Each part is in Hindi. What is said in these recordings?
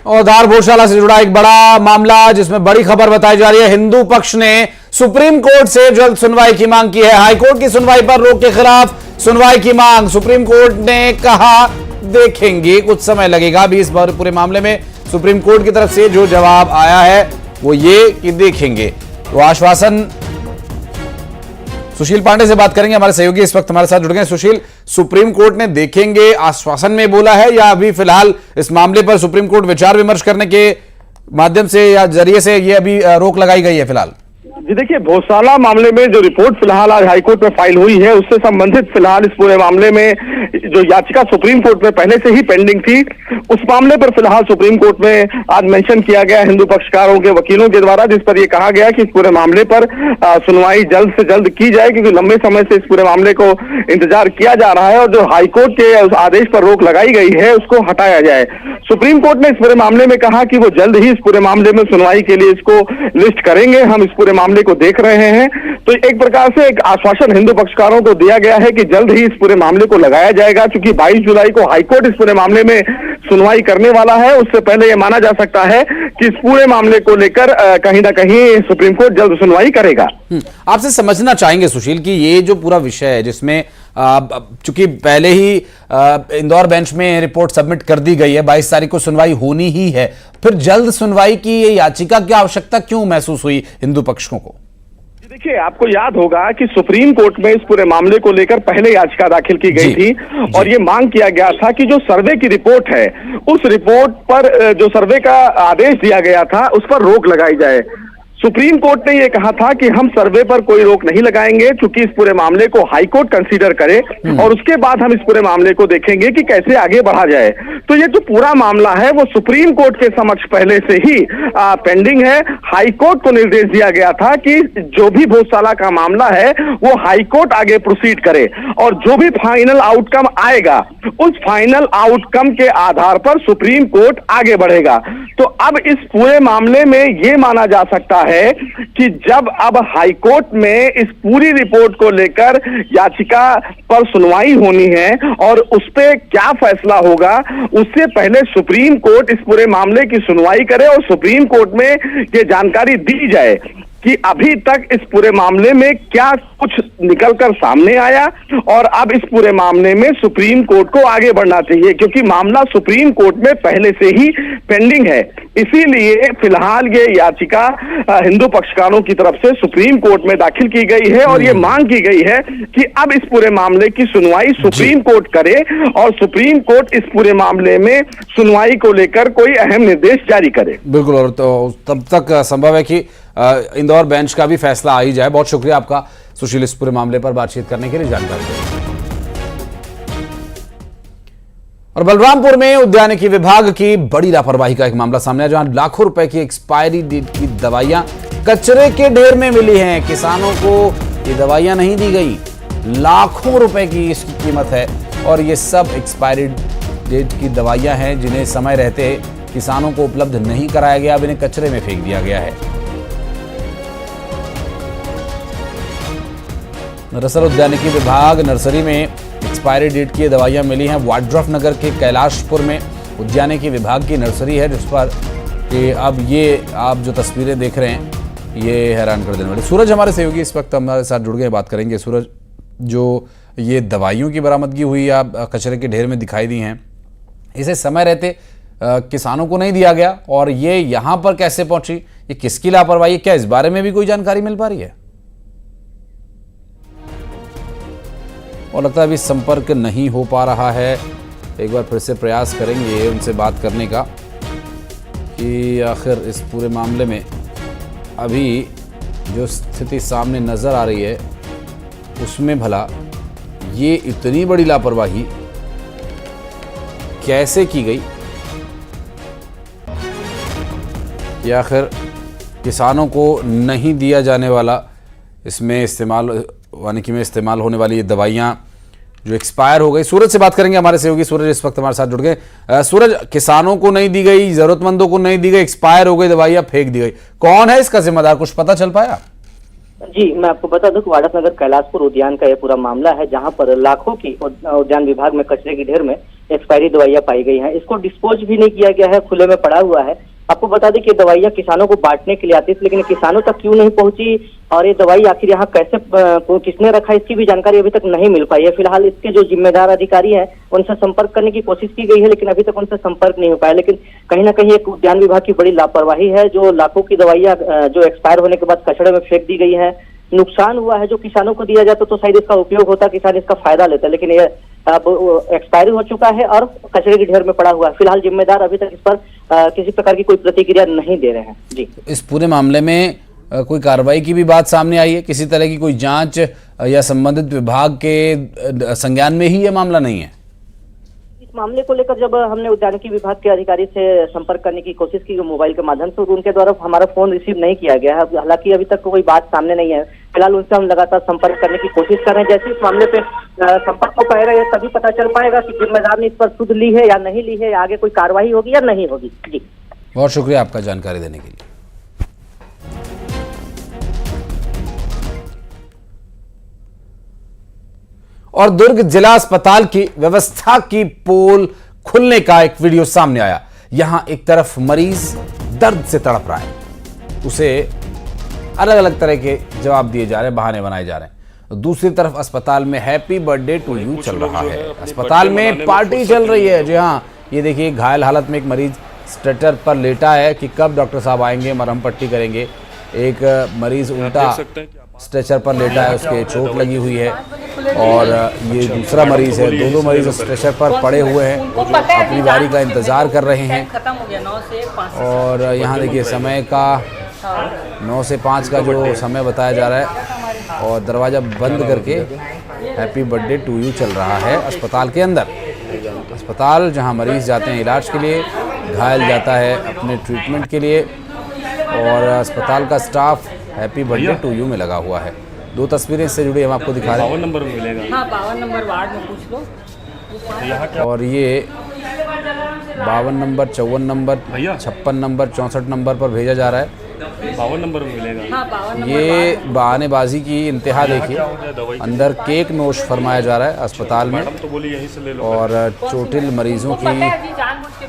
और धार गौशाला से जुड़ा एक बड़ा मामला जिसमें बड़ी खबर बताई जा रही है। हिंदू पक्ष ने सुप्रीम कोर्ट से जल्द सुनवाई की मांग की है। हाईकोर्ट की सुनवाई पर रोक के खिलाफ सुनवाई की मांग। सुप्रीम कोर्ट ने कहा देखेंगे, कुछ समय लगेगा। अभी इस बार पूरे मामले में सुप्रीम कोर्ट की तरफ से जो जवाब आया है वो ये कि देखेंगे। तो आश्वासन, सुशील पांडे से बात करेंगे, हमारे सहयोगी इस वक्त हमारे साथ जुड़ गए। सुशील, सुप्रीम कोर्ट ने देखेंगे आश्वासन में बोला है या अभी फिलहाल इस मामले पर सुप्रीम कोर्ट विचार विमर्श करने के माध्यम से या जरिए से ये अभी रोक लगाई गई है फिलहाल? जी देखिए, गौशाला मामले में जो रिपोर्ट फिलहाल आज हाईकोर्ट में फाइल हुई है उससे संबंधित फिलहाल इस पूरे मामले में जो याचिका सुप्रीम कोर्ट में पहले से ही पेंडिंग थी, उस मामले पर फिलहाल सुप्रीम कोर्ट में आज मेंशन किया गया हिंदू पक्षकारों के वकीलों के द्वारा, जिस पर यह कहा गया कि इस पूरे मामले पर सुनवाई जल्द से जल्द की जाए, क्योंकि लंबे समय से इस पूरे मामले को इंतजार किया जा रहा है और जो हाईकोर्ट के उस आदेश पर रोक लगाई गई है उसको हटाया जाए। सुप्रीम कोर्ट ने इस पूरे मामले में कहा कि वो जल्द ही इस पूरे मामले में सुनवाई के लिए इसको लिस्ट करेंगे, हम इस पूरे मामले को देख रहे हैं। तो एक प्रकार से एक आश्वासन हिंदू पक्षकारों को दिया गया है कि जल्द ही इस पूरे मामले को लगाया जाएगा, क्योंकि 22 जुलाई को हाईकोर्ट इस पूरे मामले में सुनवाई करने वाला है। उससे पहले यह माना जा सकता है कि इस पूरे मामले को लेकर कहीं ना कहीं सुप्रीम कोर्ट जल्द सुनवाई करेगा। आपसे समझना चाहेंगे सुशील कि ये जो पूरा विषय है जिसमें चूंकि पहले ही इंदौर बेंच में रिपोर्ट सबमिट कर दी गई है, 22 तारीख को सुनवाई होनी ही है, फिर जल्द सुनवाई की ये याचिका की आवश्यकता क्यों महसूस हुई हिंदू पक्षों को? देखिए, आपको याद होगा कि सुप्रीम कोर्ट में इस पूरे मामले को लेकर पहले याचिका दाखिल की गई थी और ये मांग किया गया था कि जो सर्वे की रिपोर्ट है उस रिपोर्ट पर जो सर्वे का आदेश दिया गया था उस पर रोक लगाई जाए। सुप्रीम कोर्ट ने यह कहा था कि हम सर्वे पर कोई रोक नहीं लगाएंगे, क्योंकि इस पूरे मामले को हाईकोर्ट कंसीडर करे और उसके बाद हम इस पूरे मामले को देखेंगे कि कैसे आगे बढ़ा जाए। तो ये जो पूरा मामला है वो सुप्रीम कोर्ट के समक्ष पहले से ही पेंडिंग है। हाईकोर्ट को निर्देश दिया गया था कि जो भी गौशाला का मामला है वो हाईकोर्ट आगे प्रोसीड करे और जो भी फाइनल आउटकम आएगा उस फाइनल आउटकम के आधार पर सुप्रीम कोर्ट आगे बढ़ेगा। तो अब इस पूरे मामले में ये माना जा सकता है कि जब अब हाईकोर्ट में इस पूरी रिपोर्ट को लेकर याचिका पर सुनवाई होनी है और उस पे क्या फैसला होगा, उससे पहले सुप्रीम कोर्ट इस पूरे मामले की सुनवाई करे और सुप्रीम कोर्ट में ये जानकारी दी जाए कि अभी तक इस पूरे मामले में क्या कुछ निकलकर सामने आया और अब इस पूरे मामले में सुप्रीम कोर्ट को आगे बढ़ना चाहिए, क्योंकि मामला सुप्रीम कोर्ट में पहले से ही पेंडिंग है। इसीलिए फिलहाल ये याचिका हिंदू पक्षकारों की तरफ से सुप्रीम कोर्ट में दाखिल की गई है और ये मांग की गई है कि अब इस पूरे मामले की सुनवाई सुप्रीम कोर्ट करे और सुप्रीम कोर्ट इस पूरे मामले में सुनवाई को लेकर कोई अहम निर्देश जारी करे। बिल्कुल, और तो तब तक संभव है कि इंदौर बेंच का भी फैसला आ ही जाए। बहुत शुक्रिया आपका सुशील इस पूरे मामले पर बातचीत करने के लिए, जानकारी देने। और बलरामपुर में उद्यानिकी विभाग की बड़ी लापरवाही का एक मामला सामने आया, जहां लाखों रुपए की एक्सपायरी डेट की दवाइयां कचरे के ढेर में मिली हैं। किसानों को ये दवाइयां नहीं दी गई, लाखों रुपए की इसकी कीमत है और ये सब एक्सपायरी डेट की दवाइयां हैं जिन्हें समय रहते किसानों को उपलब्ध नहीं कराया गया, अब इन्हें कचरे में फेंक दिया गया है। दरअसल उद्यानिकी विभाग नर्सरी में एक्सपायरी डेट की दवाइयां मिली हैं। वाड्रफ नगर के कैलाशपुर में उद्यानिकी विभाग की नर्सरी है, जिस पर कि अब ये आप जो तस्वीरें देख रहे हैं ये हैरान कर देने वाली। सूरज हमारे सहयोगी इस वक्त हमारे साथ जुड़ गए, बात करेंगे। सूरज, जो ये दवाइयों की बरामदगी हुई या कचरे के ढेर में दिखाई दी हैं, इसे समय रहते किसानों को नहीं दिया गया और ये यहाँ पर कैसे पहुंची, ये किसकी लापरवाही, क्या इस बारे में भी कोई जानकारी मिल पा रही है? और लगता है अभी संपर्क नहीं हो पा रहा है। एक बार फिर से प्रयास करेंगे उनसे बात करने का कि आखिर इस पूरे मामले में अभी जो स्थिति सामने नज़र आ रही है उसमें भला ये इतनी बड़ी लापरवाही कैसे की गई कि आखिर किसानों को नहीं दिया जाने वाला इसमें वानिकी में इस्तेमाल होने वाली ये दवाइयाँ जो एक्सपायर हो गई। सूरज से बात करेंगे, हमारे सहयोगी सूरज इस वक्त हमारे साथ जुड़ गए। सूरज, किसानों को नहीं दी गई, जरूरतमंदों को नहीं दी गई, एक्सपायर हो गई दवाइयाँ, फेंक दी गई, कौन है इसका जिम्मेदार, कुछ पता चल पाया? जी, मैं आपको बता दूं कि वाड्रफ नगर कैलाशपुर उद्यान का यह पूरा मामला है, जहां पर लाखों की उद्यान विभाग में कचरे की ढेर में एक्सपायरी दवाइयाँ पाई गई हैं। इसको डिस्पोज भी नहीं किया गया है, खुले में पड़ा हुआ है। आपको बता दें कि दवाइयाँ किसानों को बांटने के लिए आती थी, लेकिन किसानों तक क्यों नहीं पहुंची और ये दवाई आखिर यहाँ कैसे किसने रखा, इसकी भी जानकारी अभी तक नहीं मिल पाई है। फिलहाल इसके जो जिम्मेदार अधिकारी हैं उनसे संपर्क करने की कोशिश की गई है, लेकिन अभी तक उनसे संपर्क नहीं हो पाया। लेकिन कहीं ना कहीं एक उद्यान विभाग की बड़ी लापरवाही है, जो लाखों की दवाइयाँ जो एक्सपायर होने के बाद कचड़े में फेंक दी गई है। नुकसान हुआ है, जो किसानों को दिया जाता तो शायद इसका उपयोग होता, किसान इसका फायदा लेता, लेकिन ये अब एक्सपायरी हो चुका है और कचरे के ढेर में पड़ा हुआ है। फिलहाल जिम्मेदार अभी तक इस पर किसी प्रकार की कोई प्रतिक्रिया नहीं दे रहे हैं। जी, इस पूरे मामले में कोई कार्रवाई की भी बात सामने आई है? किसी तरह की कोई जांच या संबंधित विभाग के संज्ञान में ही यह मामला नहीं है? इस मामले को लेकर जब हमने उद्यानिकी विभाग के अधिकारी से संपर्क करने की कोशिश की मोबाइल के माध्यम से, उनके द्वारा हमारा फोन रिसीव नहीं किया गया है। हालांकि अभी तक कोई बात सामने नहीं है। फिलहाल उनसे हम लगातार संपर्क करने की कोशिश कर रहे हैं। जैसे इस मामले पे संपर्क हो पाएगा, तभी पता चल पाएगा कि जिम्मेदार ने इस पर सुध ली है या नहीं ली है, या आगे कोई कार्रवाई होगी या नहीं होगी। जी, बहुत शुक्रिया आपका जानकारी देने के लिए। और दुर्ग जिला अस्पताल की व्यवस्था की पोल खुलने का एक वीडियो सामने आया। यहां एक तरफ मरीज दर्द से तड़प रहा है, उसे अलग अलग तरह के जवाब दिए जा रहे हैं, बहाने बनाए जा रहे हैं। दूसरी तरफ अस्पताल में हैप्पी बर्थडे टू यू चल रहा है। अस्पताल में पार्टी चल रही है। जी हाँ, ये देखिए घायल हालत में एक मरीज स्ट्रेचर पर लेटा है कि कब डॉक्टर साहब आएंगे, मरहम पट्टी करेंगे। एक मरीज उल्टा स्ट्रेचर पर लेटा है, उसके चोट लगी हुई है। और ये दूसरा मरीज है। दोनों मरीज स्ट्रेचर पर पड़े हुए हैं, अपनी बारी का इंतजार कर रहे हैं। और यहाँ देखिए समय का 9 से 5 का जो समय बताया जा रहा है, और दरवाज़ा बंद करके हैप्पी बर्थडे टू यू चल रहा है अस्पताल के अंदर। अस्पताल जहाँ मरीज जाते हैं इलाज के लिए, घायल जाता है अपने ट्रीटमेंट के लिए, और अस्पताल का staff happy birthday to you में लगा हुआ है। 2 तस्वीरें इससे जुड़ी हम आपको दिखा रहे हैं। 52 नंबर में मिलेगा। हाँ, 52 नंबर वार्ड में पूछ लो। और ये 52 नंबर, 54 नंबर, 56 नंबर, 64 नंबर पर भेजा जा रहा है। 52 नंबर में मिलेगा। हाँ, 52 नंबर। ये बहानेबाजी की इंतहा देखिए। अंदर केक नोश फरमाया जा रहा है अस्पताल में, तो बोली यहीं से ले लो। और चोटिल मरीजों की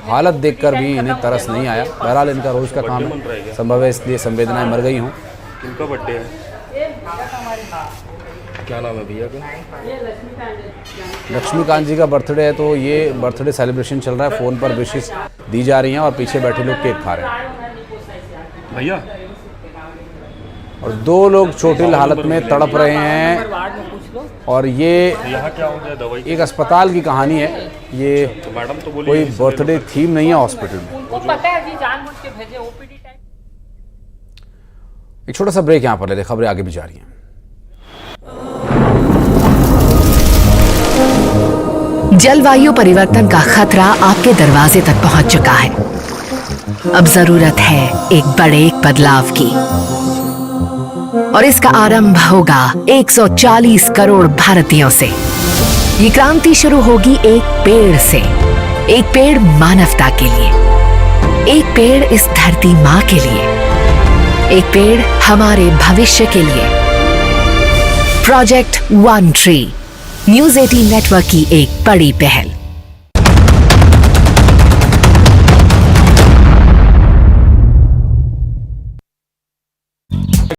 हालत देखकर भी इन्हें तरस नहीं आया। बहरहाल इनका रोज का काम है, संभव है इसलिए संवेदनाएं मर गई हों। किनका बर्थडे है? क्या नाम है भैया का? लक्ष्मीकांत जी का बर्थडे है, तो ये बर्थडे सेलिब्रेशन चल रहा है। फ़ोन पर विशेष दी जा रही हैं और पीछे बैठे लोग केक खा रहे हैं। भैया, और 2 लोग चोटिल हालत में तड़प रहे हैं। और ये यहाँ क्या हो गया? दवाई एक अस्पताल की कहानी है। ये तो मैडम तो बोली कोई बर्थडे थीम नहीं है हॉस्पिटल में। उनको पता है जी, जानबूझ के भेजे ओपीडी टाइम। एक छोटा सा ब्रेक यहाँ पर ले, खबरें आगे भी जा रही हैं। जलवायु परिवर्तन का खतरा आपके दरवाजे तक पहुंच चुका है। अब जरूरत है एक बड़े बदलाव की, और इसका आरंभ होगा 140 करोड़ भारतीयों से। ये क्रांति शुरू होगी एक पेड़ से। एक पेड़ मानवता के लिए, एक पेड़ इस धरती माँ के लिए, एक पेड़ हमारे भविष्य के लिए। Project one tree, news 18 network की एक बड़ी पहल।